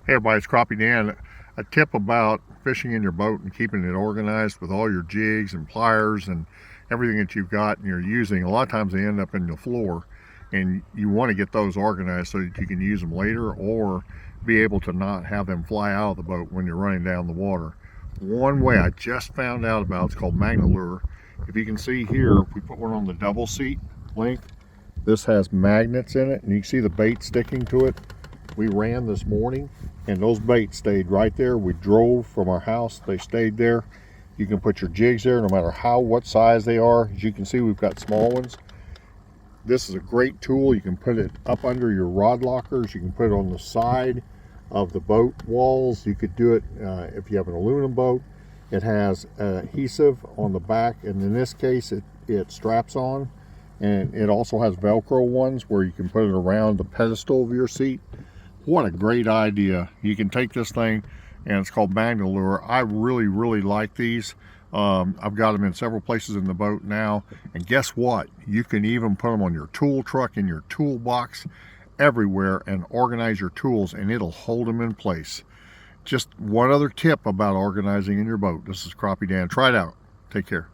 Hey everybody, it's Crappie Dan. A tip about fishing in your boat and keeping it organized with all your jigs and pliers and everything that you've got and you're using. A lot of times they end up in the floor, and you want to get those organized so that you can use them later or be able to not have them fly out of the boat when you're running down the water. One way I just found out about, it's called MagnaLure. If you can see here, we put one on the double seat link. This has magnets in it and you can see the bait sticking to it. We ran this morning and those baits stayed right there. We drove from our house, they stayed there. You can put your jigs there no matter what size they are. As you can see, we've got small ones. This is a great tool. You can put it up under your rod lockers. You can put it on the side of the boat walls. You could do it if you have an aluminum boat. It has adhesive on the back, and in this case it straps on, and it also has Velcro ones where you can put it around the pedestal of your seat. What a great idea. You can take this thing, and it's called MagnaLure. I really like these. I've got them in several places in the boat now, and guess what? You can even put them on your tool truck, in your toolbox, everywhere, and organize your tools, and it'll hold them in place. Just one other tip about organizing in your boat. This is Crappie Dan. Try it out. Take care.